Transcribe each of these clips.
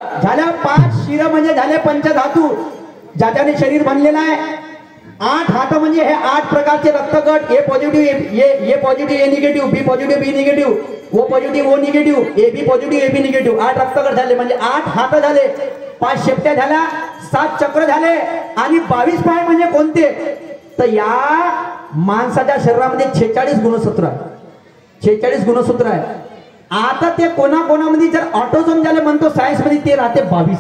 झाल्या 5 शिर म्हणजे झाले पंचधातू, ज्याच्याने शरीर बनलेलं आहे. 8 हात म्हणजे हे 8 प्रकारचे रक्तगट. A positive A positive A negative, B positive B negative, O positive O negative, A B positive A B negative. 8 रक्तगट झाले म्हणजे 8 हात झाले, 5 शेपट्या झाल्या, 7 चक्र झाले आणि 22 पाय म्हणजे कोणते? तर या माणसाच्या शरीरामध्ये 46 गुणसूत्र आहे. 46 गुणसूत्र आहे. आता ते कोणाकोणामध्ये जर ऑटोझोम झाले म्हणतो सायन्स मध्ये, ते राहते 22.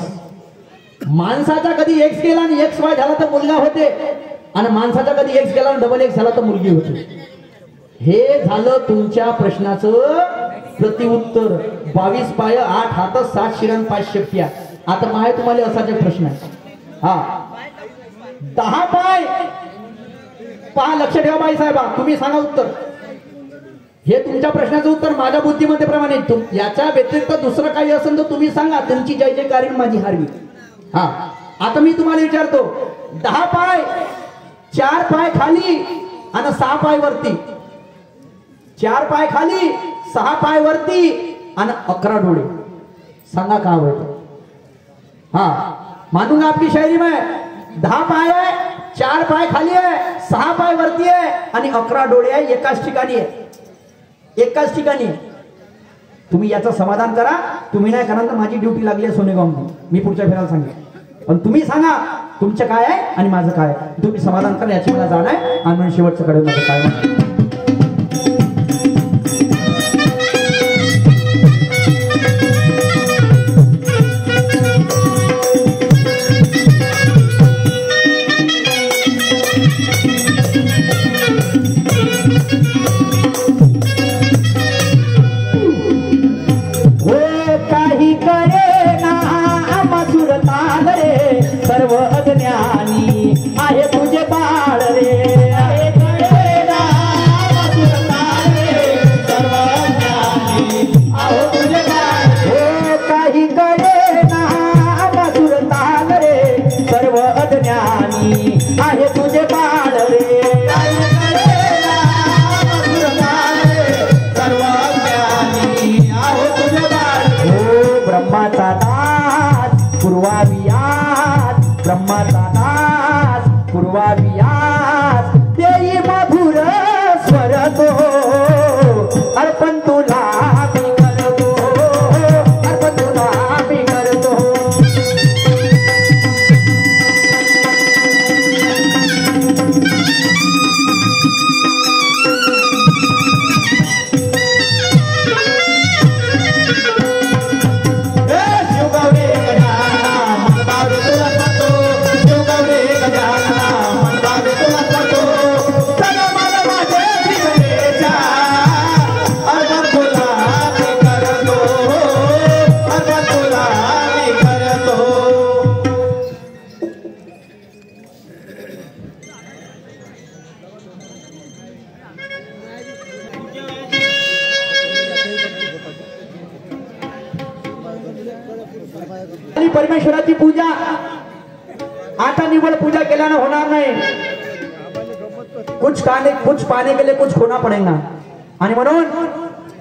माणसाचा कधी एक्स केला आणि एक्स वाय झाला तर मुलगा होते, आणि माणसाचा कधी एक्स केला आणि डबल एक्स झाला तर मुलगी होते. हे झालं तुमच्या प्रश्नाचं प्रतिउत्तर. 22 पाय, 8 हात, 7 शिरण, 5 शेपट्या. आता माय तुम्हाला असाच एक प्रश्न आहे. हा 10 पाय पहा, लक्ष ठेवा बाई साहेबा, तुम्ही सांगा उत्तर. हे तुमच्या प्रश्नाचं उत्तर माझ्या बुद्धिमत्तेप्रमाणे. याच्या व्यतिरिक्त दुसरं काही असेल तर तुम्ही सांगा. तुमची जय जयकारी माझी हारवी. हा आता मी तुम्हाला विचारतो, 10 पाय, 4 पाय खाली आणि 6 पाय वरती. 4 पाय खाली, 6 पाय वरती आणि 11 डोळे. सांगा का होतं? हाँ मानूंगा आपकी शायरी में. 10 पाय है, 4 पाय खाली है, 6 पाय वरती है आणि 11 डोळे आहे. एकाच ठिकाणी आहे, एकाच ठिकाणी. तुम्ही याचं समाधान करा. तुम्ही नाही करा तर माझी ड्युटी लागली आहे सोनेगाव मध्ये. मी पुढच्या फेराला सांगेन, पण तुम्ही सांगा तुमचं काय आहे आणि माझं काय आहे. तुम्ही समाधान करा, याची मला जाण आहे. आणि शेवटचं कडे माझं काय आहे. परमेश्वराची पूजा आता निवड पूजा केल्याने होणार नाही. कुछ पाने के लिए कुछ खोना पडेगा. आणि म्हणून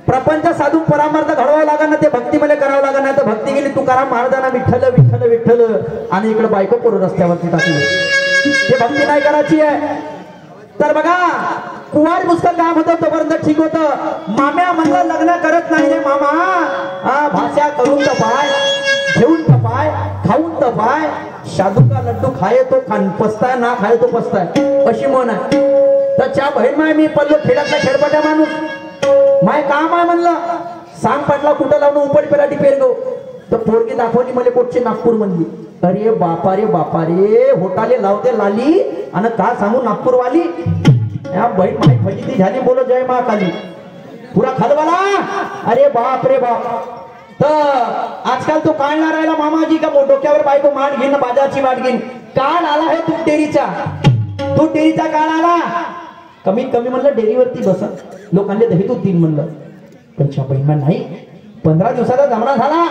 प्रपंच साधून परामार्थ घडवावं लागेल ना, ते भक्तीमध्ये करावं लागेल. नाही तर भक्ती गेली तुकाराम महाराजांना विठ्ठल विठ्ठल विठ्ठल आणि इकडे बायको पोरं रस्त्यावरती टाकली. ते भक्ती नाही करायची आहे. तर बघा, कुवार मुस्क काम होतं तोपर्यंत ठीक होतं. माम्या म्हणलं लग्न करत नाही रे मामा. भाषा करून तपाय, घेऊन तपाय, खाऊन तपाय. शादू का लड्डू खाये तो पस्ताय, ना खाये तो पस्ताय, अशी म्हण आहे. तर च्या बहीण माय मी पडलो खेड्यातला खेडपट्या माणूस. माय काम आहे म्हणलं, सांग पाटला कुठं लावून उपट पेराटी पेरगो. तर पोरगी दाखवली मला कोटची नागपूर मधली. अरे बापा रे बापा रे, होटाले लावते लाली आणि का सांगू नागपूर वाली. या बहीण माय फजिती झाली. बोलो जय महाकाली. पुरा खलबला. अरे बाप रे बाप. तर आजकाल तो काळ ना राहिला मामाजी का डोक्यावर बायको माठ घेईन, बाजारची वाट घेईन. काळ आला आहे तू डेअरीचा काळ आला. कमीत कमी म्हणलं डेअरीवरती बसा, लोकांनी दही दूध दिन म्हणलं. पण बहिणा नाही. 15 दिवसाचा जमणा झाला.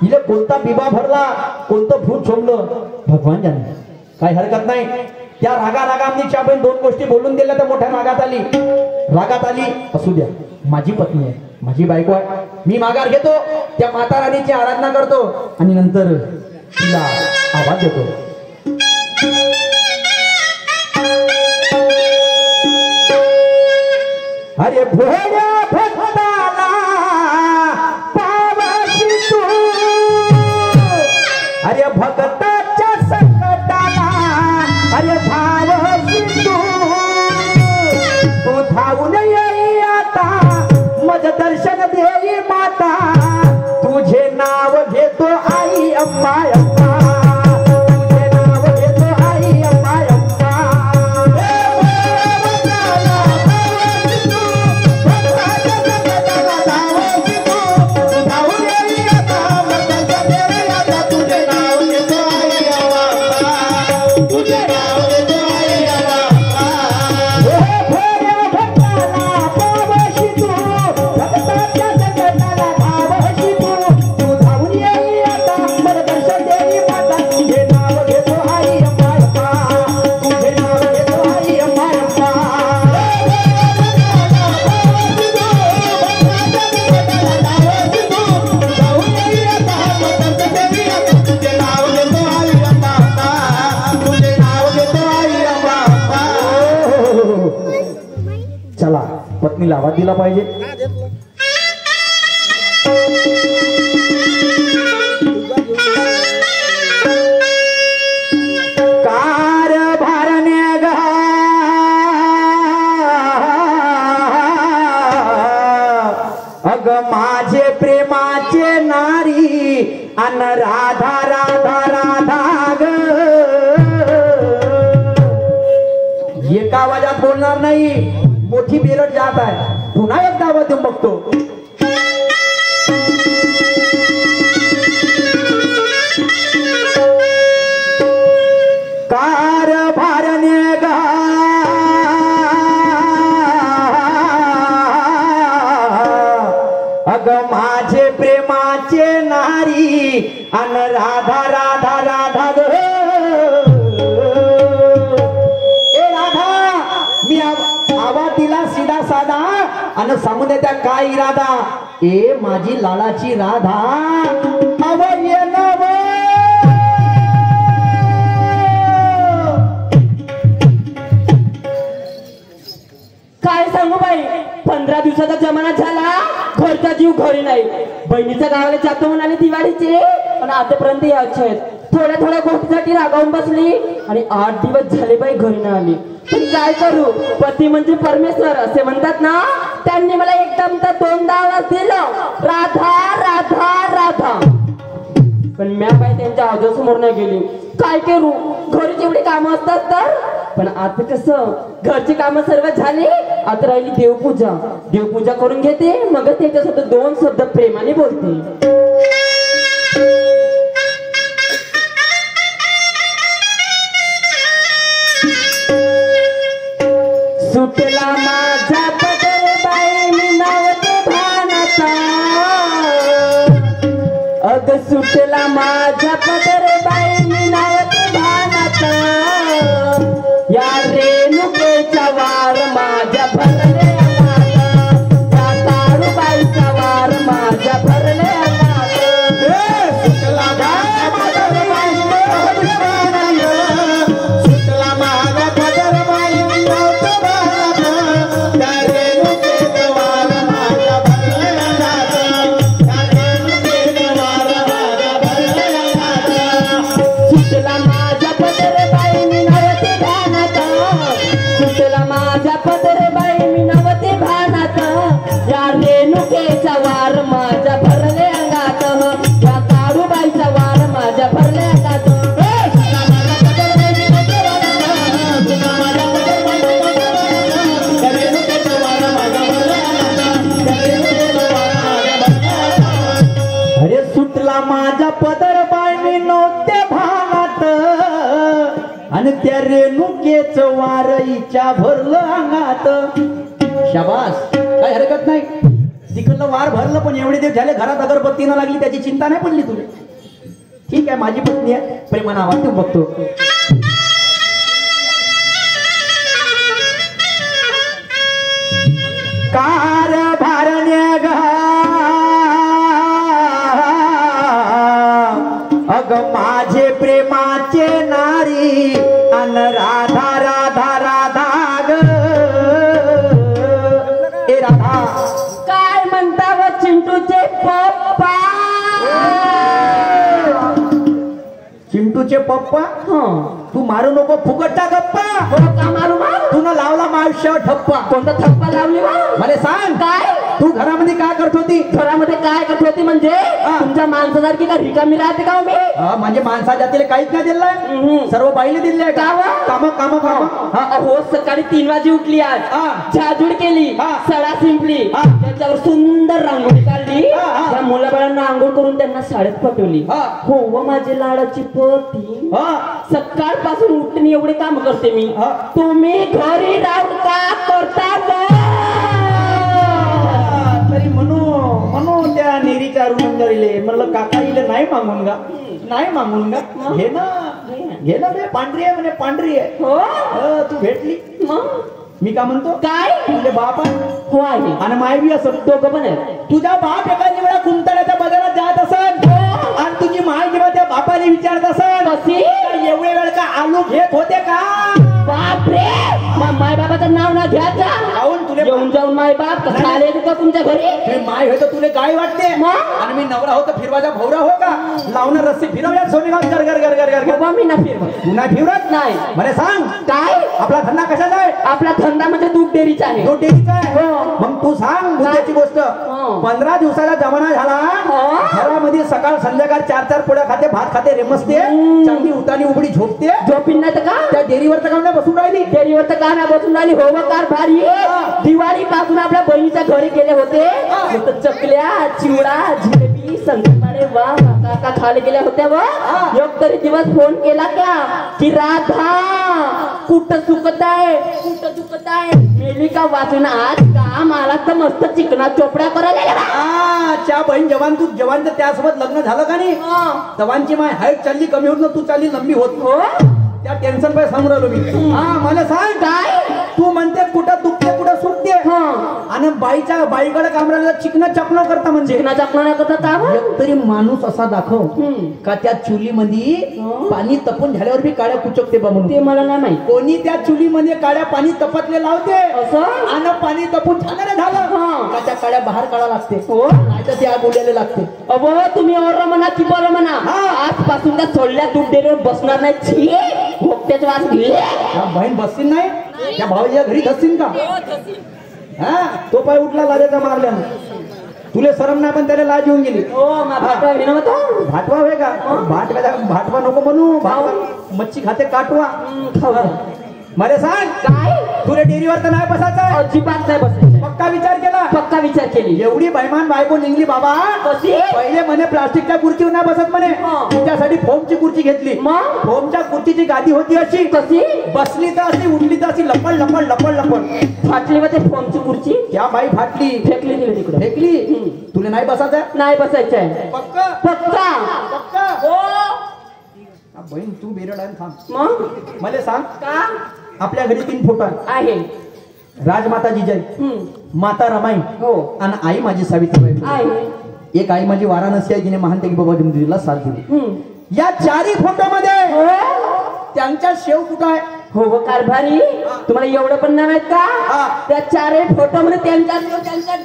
हिला कोणता बिबा भरला, कोणतं भूत झोमलं भगवान जाणे. काही हरकत नाही. त्या रागारागामनी च्या बहीण 2 गोष्टी बोलून दिल्या तर मोठ्या रागात आली. असू द्या, माझी पत्नी आहे. माझी बायको आहे, मी माघार घेतो, त्या माता राणीची आराधना करतो आणि नंतर तिला आवाज देतो. अरे भोळ्या भक्ताला पावशी तू, अरे भक्ताच्या संकटाला अरे भावशी तू, तू धावून येई आता मज दर्शन देई माता, तुझे नाव घेतो आई अम्मा अम्मा, तुझे नाव घेतो आई अम्मा अम्मा. चला पत्नीला आवाज दिला पाहिजे. कार भारण्या ग अग माझे प्रेमाचे नारी अन राधा राधा राधा ग. एका आवाजात बोलणार नाही, मोठी बेरड जात आहे. पुन्हा एकदा आवाज देऊन बघतो. कार भारण्या ग अग माझे प्रेमाचे नारी अन राधा राधा राधा ग. आवाज दिला सीधा साधा आणि सांगून देत्या काय इरादा. ए माझी लालाची राधा अवय नव. काय सांगू बाई, 15 दिवसाचा जमाना झाला, घरचा जीव घरी नाही. बहिणीच्या गावाला जातो म्हणाले दिवाळीचे, पण आतापर्यंत यायचे आहेत. थोड्या थोड्या गोष्टीसाठी रागावून बसली आणि 8 दिवस झाले बाई घरी नाही आली. पण काय करू, पती म्हणजे परमेश्वर असे म्हणतात ना. त्यांनी मला एकदम तर 2दा आवाज दिलं, राधा राधा राधा. पण मी बाई त्यांच्या आवाजासमोर नाही गेली. काय करू, घरी जेवढी कामं असतात तर. पण आता कसं, घरची कामं सर्व झाली, आता राहिली देवपूजा. देवपूजा करून घेते, मग त्याच्यासोबत 2 शब्द प्रेमाने बोलते. सुटला माझा पदर बाई मी नावते भानाचा, अग सुटला माझा पदर बाई मी नावते भानाचा. या रेणुकेचा वार माझ्या भरले अंगात, या काळूबाईचा वार माझ्या भरले अंगात. सुटला माझा पदर बाई मी नावते भानाचा, सुटला माझा पदर बाई मी नावते भानाचा. या रेणुकेचा वार माझ्या भरले अंगात, या रेणुकेचा वार माझ्या भरले अंगात. सुटला माझा पदर बाई मी नावते भानाचा, सुटला माझा पदर बाई मी नावते भानाचा. या रेणुकेचा वार माझ्या भरले अंगात, या काळूबाईचा वार माझ्या भरले अंगात. अरे सुटला माझा पदर बाई मी नव्हते भानात, आणि त्या रेणुकेच वारईच्या भरलं अंगात. शाबास, काय हरकत नाही. तिकडलं वार भरलं, पण एवढे दिवस झाले घरात अगरबत्ती न लागली त्याची चिंता नाही पडली तुला. ठीक आहे, माझी पत्नी आहे, प्रेमानं आवाज देऊन बघतो. कार भारण्या ग ग माझे प्रेमाचे नारी अन राधा राधा राधा ग ए राधा. काय म्हणता व चिंटूचे पप्पा? चिंटूचे पप्पा? तू मारू नको फुकटचा गप्पा. हो का मारू बा? तू न लावला मावश्यावर ठप्पा. कोणता थप्पा लावली बा? मला सांग काय तू घरामध्ये काय करत होती? घरामध्ये काय करत होती म्हणजे तुमच्या माणसासारखी का रिकामी राहते का हो मी? म्हणजे माणसा जातीला काहीच नाही दिलंय, सर्व बाईले दिले का व? काम काम काम. हो सकाळी 3 वाजे उठली आज, झाडझूड केली, सडा शिंपली, त्याच्यावर सुंदर रांगोळी काढली, त्या मुलाबाळांना आंघोळ करून त्यांना शाळेत पाठवली. हो व माझी लाडाची पती सकाळपासून उठणे एवढे काम करते मी. तुम्ही घरी राहून का करता व? तरी म्हणून त्या नेरीच्या रुंदरीले म्हणलं काका इले नाही मागून गा, नाही मागून गा. घे ना बे, पांढरी आहे म्हणे, पांढरी आहे. हो तू भेटली मग मी का म्हणतो काय तुझे बाप आहे हो आहे आणि माय बी असं दोघं पण आहे. तुझा बाप एखादी वेळा कुंतळ्याच्या बाजारात जात असेल आणि तुझी माय जेव्हा त्या बापाने विचारत असेल कशी एवढे वेळ का आलू घेत होते का? बापरे, माय बाबाचं नाव ना घ्यायचा. काऊन तुले येऊन जाऊन माय बाप कसं आले का तुमच्या घरी? तुम्ही माय होय तर तुले काय वाटते? आणि मी नवरा होतो फिरवाचा भवरा हो का? लावणार रस्सी फिरवल्या सोनेगाव कर कर कर कर कर. बाबा मी ना फिरवत. तू नाही फिरत? नाही. मला सांग काय आपला धंदा कशाचा आहे? आपला धंदा म्हणजे दूध डेअरीचा आहे. दूध डेअरीचा आहे. हो. मग तू सांग मुद्द्याची गोष्ट. 15 दिवसाचा जमाना झाला, घरामध्ये सकाळ संध्याकाळ 4-4 पोळ्या खाते, भात खाते, रेमसते, चांगली उतानी उघडी झोपते. झोपीन नाही तर का? त्या डेअरीवर तर काम नाही बसून राहिली. डेअरीवर तर का नाही बसून राहिली? हो कार भारी. दिवाळी पासून आपल्या बहिणीच्या घरी गेले होते, चकल्या, चिवडा, जिलेबी, संध्याकाळी वा काका खाली गेल्या होत्या. व एक तरी दिवस फोन केला क्या की राधा कुठं चुकत आहे, कुठं चुकत आहे, मेली का वाचून आज का? मला तर मस्त चिकना चोपड्या करायला. त्या बहीण जवान तू जवान त्यासोबत लग्न झालं का नाही? जवानची माय हाईट चालली कमी होत ना, तू चालली लंबी होत. हो त्या टेन्शन पाय सांगू राहिलो मी. मला सांग काय तू म्हणते कुठं दुखते कुठं सुखते आणि बाईकडे कामराला चिकना चकणं करता म्हणजे चिकना चकणं नाही करता का? तरी माणूस असा दाखव का त्या चुलीमध्ये पाणी तपून झाल्यावर बी काळ्या कुचकते बा म्हणून. ते मला नाही माहित. कोणी त्या चुलीमध्ये काळ्या पाणी तपतले लावते असं आणि पाणी तपून झालं का त्या काळ्या बाहेर काढा लागते. हो नाही तर ते आग उडायला लागते. अबो तुम्ही और म्हणा की बरं म्हणा, आजपासून त्या सोडल्या दूध डेअरीवर बसणार नाही. त्याच वास घे. बहीण बसतील नाही त्या भावाच्या घरी धसतील का? तो पाय उठला लाजाचा मारल्यानं. तुले शरम नाही पण त्याला लाज येऊन गेली. भाटवा होय का? भाटवा नको म्हणू, मच्छी खाते काटवा. मला सांग काय तुला डेअरीवर तर नाही बसायचं? अजिबात नाही बसायचं. पक्का विचार केला? पक्का विचार केली. एवढी बैमान बायको निघली बाबा. कशी? पहिले म्हणे प्लास्टिकच्या खुर्चीवर नाही बसत म्हणे, त्यासाठी फोमची खुर्ची घेतली. मग फोमच्या खुर्चीची गादी होती अशी, कशी बसली तर अशी, उठली तर अशी, लपड लपड लपड लपड फाटली. व ते फोमची खुर्ची त्या बाई फाटली, फेकली दिली तिकडे. फेकली. तुला नाही बसायचं? नाही बसायचं आहे. पक्का पक्का पक्का. हो बहीण तू बेरड आहे थांब. मग मला सांग का आपल्या घरी 3 फोटो आहे. राजमाता जिजाई, माता रमाई हो आणि आई माझी सावित्रीबाई आहे. एक आई माझी वाराणसी आहे, जिने महानतेकी बाबा मंदिरला साथ दिली. या 4 फोटो मध्ये त्यांच्या शेव कुठं आहे? हो व कारभारी तुम्हाला एवढं पण नाही माहित का? त्या 4 फोटो मध्ये त्यांच्या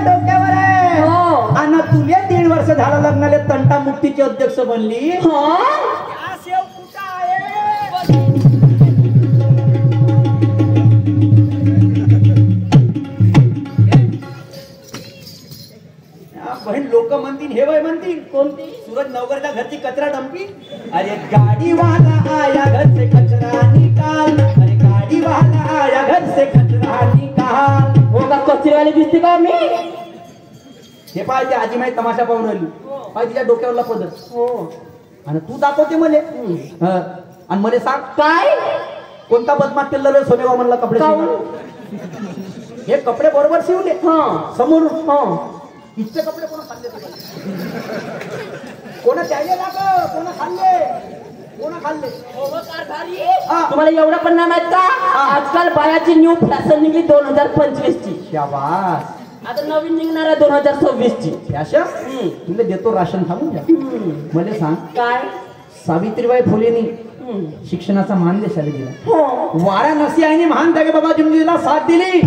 डोक्यावर आहे. हो आणि तुले 1.5 वर्ष झालं लग्नाले तंटा मुक्तीचे अध्यक्ष बनली. बहीण लोक म्हणतील हे वय म्हणतील कोणती? सूरज नवगरच्या घरची कचरा डंपी. अरे गाडी वाला आया घर से कचरा निकाल, अरे गाडी वाला आया घर से कचरा निकाल. हो का कचरेवाली दिसते का मी? हे पाय ते आजी माहिती तमाशा पाहून राहिली. पाय तिच्या डोक्यावरला पदर. हो आणि तू दाखवते मले. आणि मला सांग काय कोणता बदमाश केला रे सोनेगाव म्हणला कपडे हे कपडे बरोबर शिवले समोरून. इतके कपडे कोण खाल्ले? कोण द्यायला लाग, कोण खाल्ले, कोण खाल्ले? तुम्हाला एवढं पण नाही माहित का? आजकाल बायाची न्यू फॅशन निघली 2025 ची. शाबास. आता नवीन निघणार आहे 2026 ची फॅशन. तुला देतो राशन थांबून द्या. मला सांग, काय सावित्रीबाई फुलेनी शिक्षणाचा मान देशाला दिला. हो वाराणसी आईने महान त्यागे बाबा जिंदगीला साथ दिली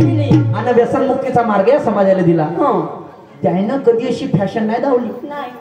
आणि व्यसनमुक्तीचा मार्ग या समाजाला दिला. हो त्यानं कधी अशी फॅशन नाही धावली. नाही